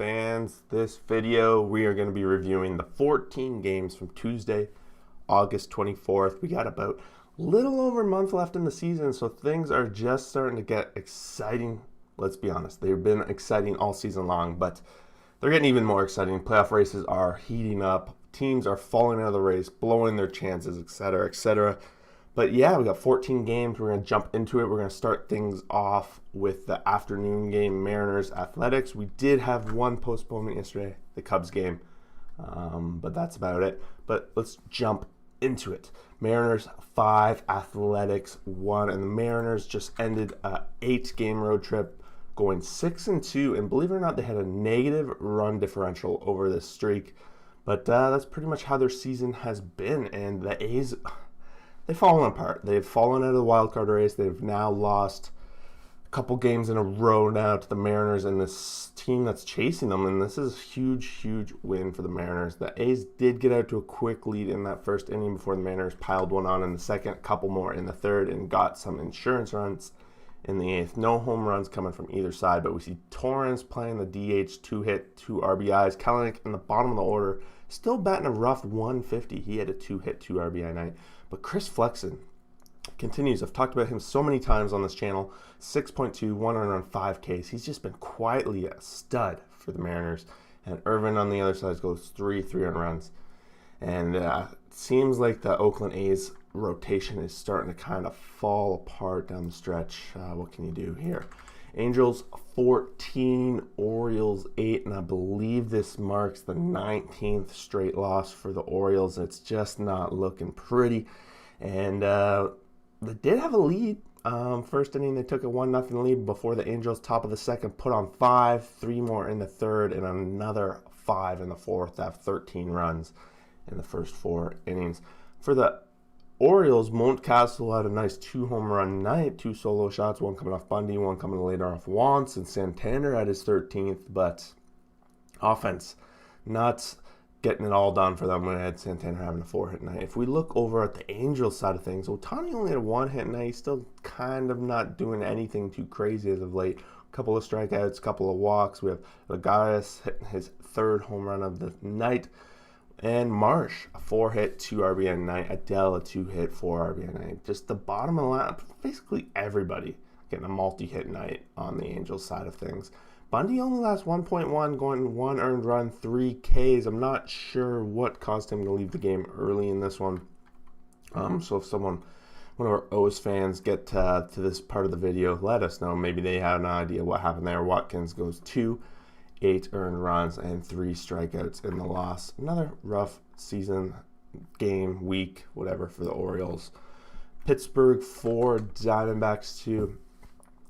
fans. This video, we are going to be reviewing the 14 games from Tuesday, August 24th. We got about a little over a month left in the season, so things are just starting to get exciting. Let's be honest, they've been exciting all season long, but they're getting even more exciting. Playoff races are heating up. Teams are falling out of the race, blowing their chances, etc., etc. But yeah, we got 14 games. We're going to jump into it. We're going to start things off with the afternoon game, Mariners Athletics. We did have one postponement yesterday, the Cubs game, but that's about it. But let's jump into it. Mariners 5, Athletics 1, and the Mariners just ended a 8-game road trip, going 6-2, and believe it or not, they had a negative run differential over this streak. But that's pretty much how their season has been, and the A's, they've fallen apart. They've fallen out of the wild card race. They've now lost a couple games in a row now to the Mariners and this team that's chasing them, and this is a huge, huge win for the Mariners. The A's did get out to a quick lead in that first inning before the Mariners piled one on in the second, a couple more in the third, and got some insurance runs in the eighth. No home runs coming from either side, but we see Torrens playing the DH, 2-hit, 2 RBIs. Kelenic in the bottom of the order, still batting a rough 150. He had a 2-hit, 2 RBI night. But Chris Flexen continues. I've talked about him so many times on this channel. 6.2, 105 Ks. He's just been quietly a stud for the Mariners. And Irvin on the other side goes 3 earned runs. And it seems like the Oakland A's rotation is starting to kind of fall apart down the stretch. What can you do here? Angels 14, Orioles 8, and I believe this marks the 19th straight loss for the Orioles. It's just not looking pretty. And they did have a lead. First inning, they took a 1-0 lead before the Angels, top of the second, put on 5, 3 more in the third, and another 5 in the fourth to have 13 runs in the first 4 innings. For the Orioles, Mountcastle had a nice 2-home run night, 2 solo shots, one coming off Bundy, one coming later off Wantz, and Santander at his 13th, but offense not getting it all done for them when I had Santander having a 4-hit night. If we look over at the Angels side of things, Ohtani only had a 1-hit night. He's still kind of not doing anything too crazy as of late. A couple of strikeouts, a couple of walks. We have Lagares hitting his 3rd home run of the night. And Marsh, a 4-hit, 2 RBI night. Adele, a 2-hit, 4 RBI night. Just the bottom of the line, basically everybody getting a multi-hit night on the Angels side of things. Bundy only lasts 1.1, going 1 earned run, 3 Ks. I'm not sure what caused him to leave the game early in this one. So if one of our O's fans get to this part of the video, let us know. Maybe they have an idea what happened there. Watkins goes 2, 8 earned runs, and 3 strikeouts in the loss. Another rough season, game, week, whatever for the Orioles. Pittsburgh 4, Diamondbacks 2.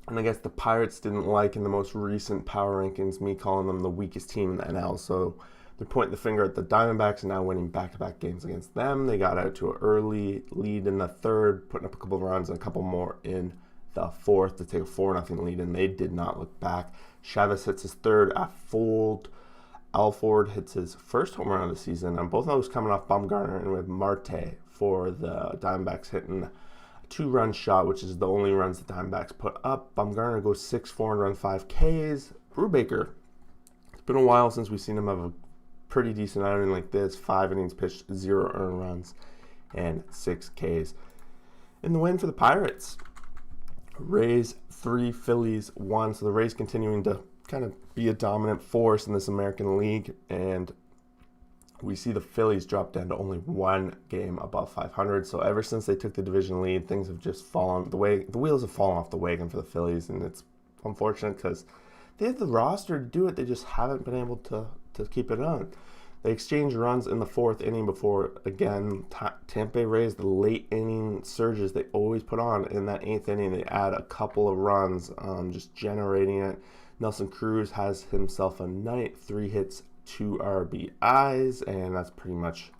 And I guess the Pirates didn't like in the most recent power rankings me calling them the weakest team in the NL. So they're pointing the finger at the Diamondbacks and now winning back-to-back games against them. They got out to an early lead in the third, putting up a couple of runs and a couple more in the fourth to take a 4-0 lead, and they did not look back. Chavez hits his 3rd at Fold. Alford hits his 1st home run of the season, and both of those coming off Bumgarner, and with Marte for the Diamondbacks hitting a 2-run shot, which is the only runs the Diamondbacks put up. Bumgarner goes 6, 4 and run 5 Ks. Brubaker, it's been a while since we've seen him have a pretty decent outing like this. 5 innings pitched, 0 earned runs, and 6 Ks. In the win for the Pirates, Rays 3, Phillies 1. So the Rays continuing to kind of be a dominant force in this American League, and we see the Phillies drop down to only 1 game above 500. So ever since they took the division lead, things have just fallen the wheels have fallen off the wagon for the Phillies, and it's unfortunate because they have the roster to do it. They just haven't been able to keep it on. They exchanged runs in the 4th inning before, again, Tampa Bay Rays, the late inning surges they always put on. In that 8th inning, they add a couple of runs, just generating it. Nelson Cruz has himself a night, 3 hits, 2 RBIs, and that's pretty much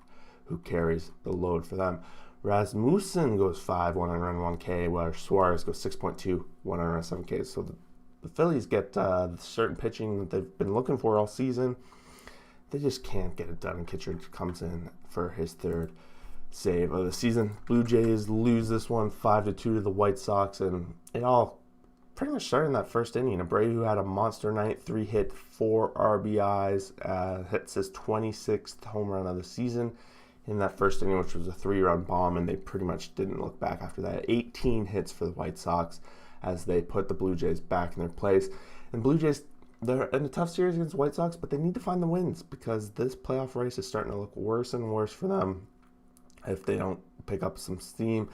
who carries the load for them. Rasmussen goes 5, 1 run, 1 K, while Suarez goes 6.2, 1 run, 7 Ks. So the Phillies get certain pitching that they've been looking for all season. They just can't get it done, and Kittredge comes in for his 3rd save of the season. Blue Jays lose this one 5-2 to the White Sox, and it all pretty much starting that first inning. Abreu had a monster night, 3 hit, 4 RBIs, hits his 26th home run of the season in that first inning, which was a 3-run bomb, and they pretty much didn't look back after that. 18 hits for the White Sox as they put the Blue Jays back in their place. And Blue Jays, they're in a tough series against the White Sox, but they need to find the wins because this playoff race is starting to look worse and worse for them if they don't pick up some steam.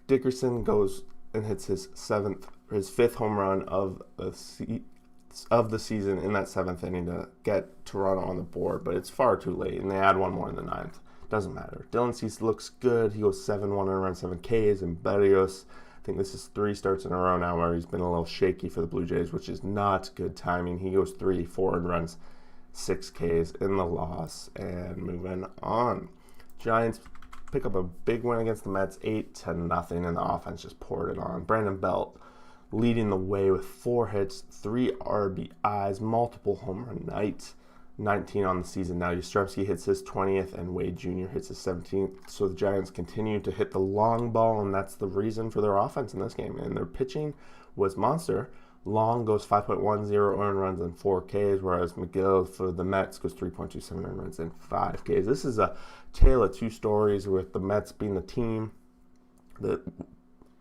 Dickerson goes and hits his 5th home run of the season in that 7th inning to get Toronto on the board, but it's far too late, and they add one more in the 9th. Doesn't matter. Dylan Cease looks good. He goes 7 1-run, 7 Ks, and Berrios, I think this is 3 starts in a row now where he's been a little shaky for the Blue Jays, which is not good timing. He goes 3 4-runs, 6 Ks in the loss, and moving on. Giants pick up a big win against the Mets, 8-0, and the offense just poured it on. Brandon Belt leading the way with 4 hits, 3 RBIs, multiple home run nights, 19 on the season now. Yastrzemski hits his 20th, and Wade Jr. hits his 17th. So the Giants continue to hit the long ball, and that's the reason for their offense in this game. And their pitching was monster. Long goes 5.10 earned runs and 4 Ks, whereas McGill for the Mets goes 3.27 earned runs and 5 Ks. This is a tale of 2 stories, with the Mets being the team that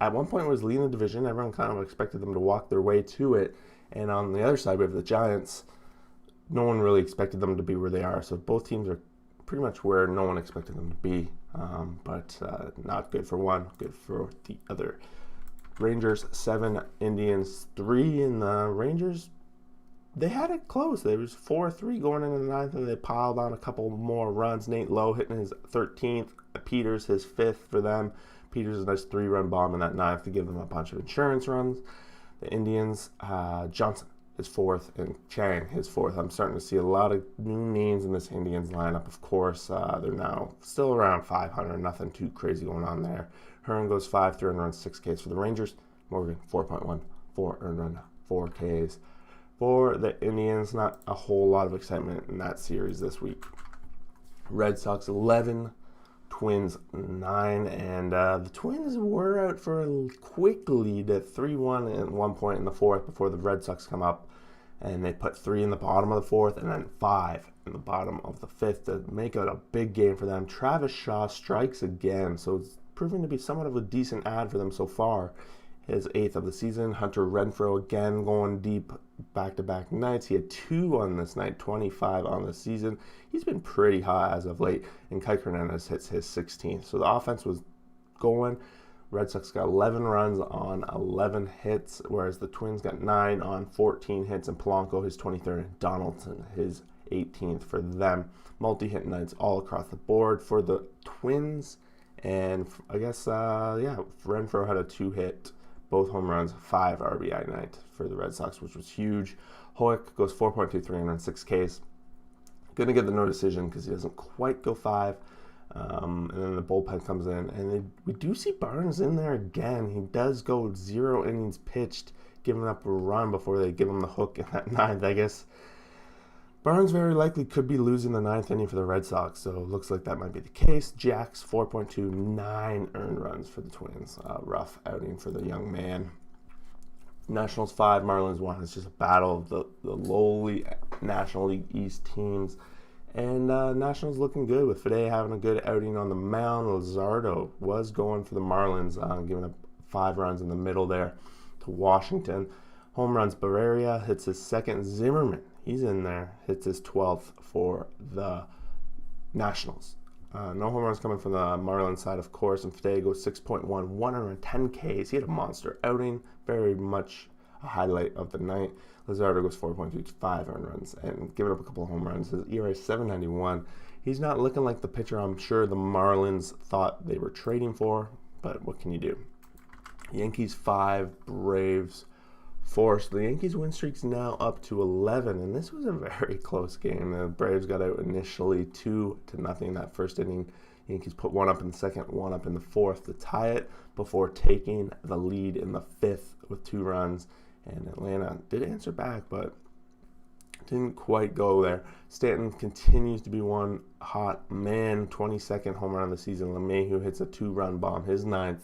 at one point was leading the division. Everyone kind of expected them to walk their way to it. And on the other side, we have the Giants. No one really expected them to be where they are. So both teams are pretty much where no one expected them to be. But not good for one, good for the other. Rangers 7, Indians 3, and the Rangers, they had it close. There was 4-3 going into the 9th, and they piled on a couple more runs. Nate Lowe hitting his 13th, Peters his 5th for them. Peters a nice 3-run bomb in that 9th to give them a bunch of insurance runs. The Indians, Johnson his 4th, and Chang his 4th. I'm starting to see a lot of new names in this Indians lineup. Of course, they're now still around 500. Nothing too crazy going on there. Hearn goes 5, 3 earned runs, 6 Ks for the Rangers. Morgan 4.1, 4 earned run, 4 Ks. For the Indians, not a whole lot of excitement in that series this week. Red Sox 11, Twins 9, and the Twins were out for a quick lead at 3-1 at one point in the 4th before the Red Sox come up, and they put 3 in the bottom of the 4th and then 5 in the bottom of the 5th to make it a big game for them. Travis Shaw strikes again, so it's proving to be somewhat of a decent ad for them so far. His 8th of the season. Hunter Renfroe again going deep back-to-back nights. He had 2 on this night, 25 on the season. He's been pretty hot as of late, and Kike Hernandez hits his 16th. So the offense was going. Red Sox got 11 runs on 11 hits, whereas the Twins got 9 on 14 hits, and Polanco his 23rd, and Donaldson his 18th for them. Multi-hit nights all across the board for the Twins, and I guess, Renfroe had a 2-hit, both home runs, 5 RBI night for the Red Sox, which was huge. Hoek goes 4.23 on 6 Ks. Going to get the no decision because he doesn't quite go 5. And then the bullpen comes in, and we do see Barnes in there again. He does go 0 innings pitched, giving up a run before they give him the hook in that 9th, I guess. Barnes very likely could be losing the 9th inning for the Red Sox, so it looks like that might be the case. Jacks 4.29 earned runs for the Twins. Rough outing for the young man. Nationals 5, Marlins 1. It's just a battle of the lowly National League East teams. And Nationals looking good with Fede having a good outing on the mound. Luzardo was going for the Marlins, giving up 5 runs in the middle there to Washington. Home runs, Barreria hits his 2nd. Zimmerman, he's in there, hits his 12th for the Nationals. No home runs coming from the Marlins side, of course, and Fede goes 6.1, 110 Ks. He had a monster outing, very much a highlight of the night. Luzardo goes 4.25 earned runs and giving up a couple of home runs. His ERA is 7.91. He's not looking like the pitcher I'm sure the Marlins thought they were trading for, but what can you do? Yankees 5, Braves 4. So the Yankees win streak's now up to 11, and this was a very close game. The Braves got out initially 2-0 that first inning. Yankees put 1 up in the 2nd, 1 up in the 4th to tie it before taking the lead in the 5th with 2 runs. And Atlanta did answer back, but didn't quite go there. Stanton continues to be one hot man. 22nd home run of the season. LeMahieu hits a 2-run bomb, his 9th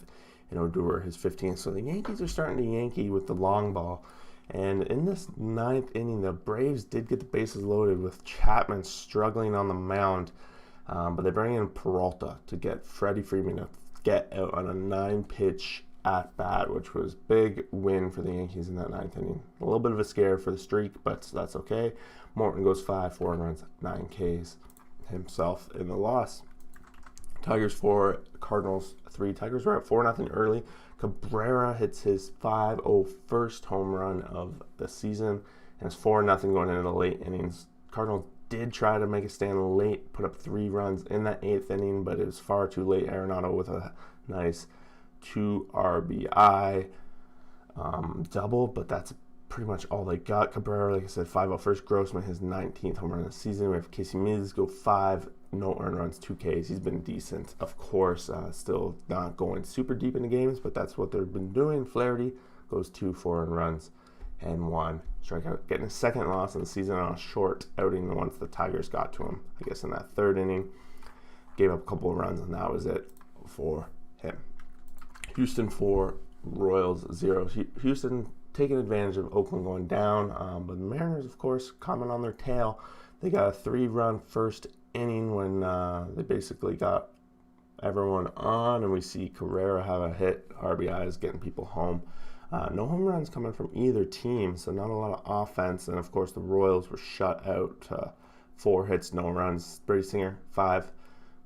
and Odor his 15th. So the Yankees are starting to Yankee with the long ball. And in this 9th inning, the Braves did get the bases loaded with Chapman struggling on the mound. But they bring in Peralta to get Freddie Freeman to get out on a 9-pitch at bat, which was big win for the Yankees in that 9th inning. A little bit of a scare for the streak, but that's okay. Morton goes 5, 4 runs, 9 Ks himself in the loss. Tigers 4, Cardinals 3. Tigers were up 4-0 early. Cabrera hits his 501st home run of the season, and it's 4-0 going into the late innings. Cardinals did try to make a stand late, put up 3 runs in that 8th inning, but it was far too late. Arenado with a nice 2 RBI double, but that's pretty much all they got. Cabrera, like I said, 501st. Grossman, his 19th home run of the season. We have Casey Miz go 5, no earned runs, 2 Ks. He's been decent, of course. Still not going super deep into games, but that's what they've been doing. Flaherty goes 2, 4 earned runs, and 1 strikeout, getting his 2nd loss of the season on a short outing once the Tigers got to him, I guess, in that 3rd inning. Gave up a couple of runs, and that was it for him. Houston 4, Royals 0. Houston taking advantage of Oakland going down, but the Mariners, of course, coming on their tail. They got a 3-run first inning when they basically got everyone on, and we see Carrera have a hit, RBIs, getting people home. No home runs coming from either team, so not a lot of offense. And, of course, the Royals were shut out. 4 hits, no runs. Brady Singer, 5,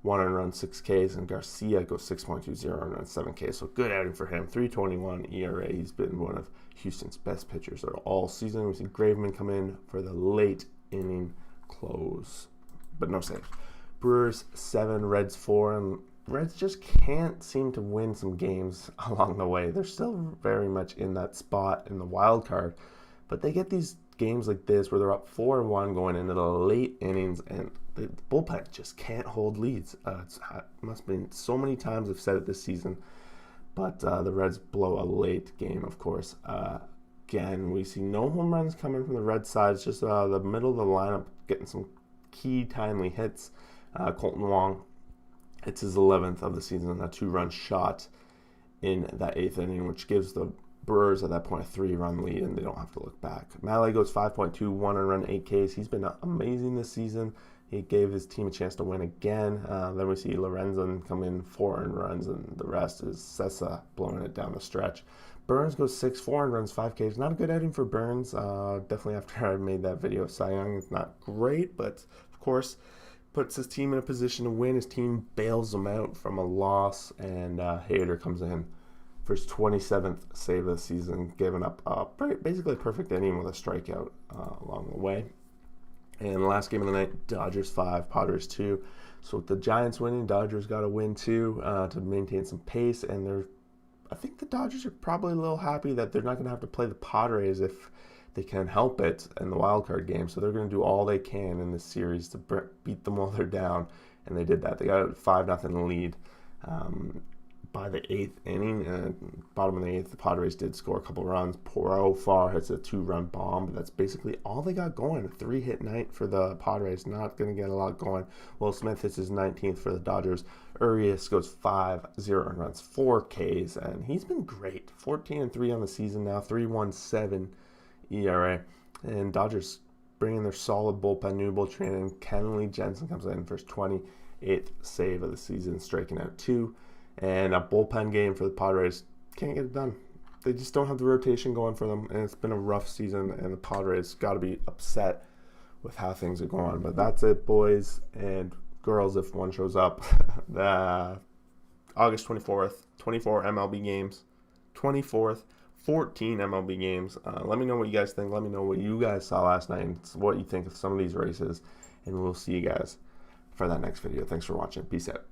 1 earned run, 6 Ks. And Garcia goes 6.20 earned run, 7 Ks. So good outing for him. 3.21 ERA. He's been one of Houston's best pitchers all season. We see Graveman come in for the late inning close, but no saves. Brewers 7, Reds 4, and Reds just can't seem to win some games along the way. They're still very much in that spot in the wild card, but they get these games like this where they're up 4-1 going into the late innings, and the bullpen just can't hold leads. It must have been so many times I've said it this season, but the Reds blow a late game, of course. Again, we see no home runs coming from the Red side. It's just the middle of the lineup getting some key timely hits. Colton Wong hits his 11th of the season on a 2-run shot in that 8th inning, which gives the Brewers at that point a 3-run lead, and they don't have to look back. Malay goes 5.2, 1 earned run, 8 Ks. He's been amazing this season. He gave his team a chance to win again. Then we see Lorenzen come in, 4 earned runs, and the rest is Sessa blowing it down the stretch. Burns goes 6, 4 earned runs, 5 Ks. Not a good outing for Burns. Definitely after I made that video of Cy Young, it's not great, but of course puts his team in a position to win. His team bails him out from a loss, and Hader comes in for his 27th save of the season, giving up basically a perfect inning with a strikeout along the way. And the last game of the night, Dodgers 5, Padres 2. So with the Giants winning, Dodgers got to win too to maintain some pace, and I think the Dodgers are probably a little happy that they're not going to have to play the Padres if they can help it in the wild card game. So they're going to do all they can in this series to beat them while they're down, and they did that. They got a 5-0 lead by the 8th inning. Bottom of the 8th, the Padres did score a couple runs. Profar hits a 2-run bomb, but that's basically all they got going. A 3-hit night for the Padres, not going to get a lot going. Will Smith hits his 19th for the Dodgers. Urias goes 5, 0 earned runs, 4 Ks, and he's been great. 14-3 on the season now, 3.17 ERA. And Dodgers bringing their solid bullpen, new bullpen, and Kenley Jensen comes in for his 28th save of the season, striking out 2. And a bullpen game for the Padres. Can't get it done. They just don't have the rotation going for them, and it's been a rough season, and the Padres got to be upset with how things are going. But that's it, boys and girls, if one shows up. The August 24th, 24 MLB games. 24th, 14 MLB games. Let me know what you guys think. Let me know what you guys saw last night and what you think of some of these races. And we'll see you guys for that next video. Thanks for watching. Peace out.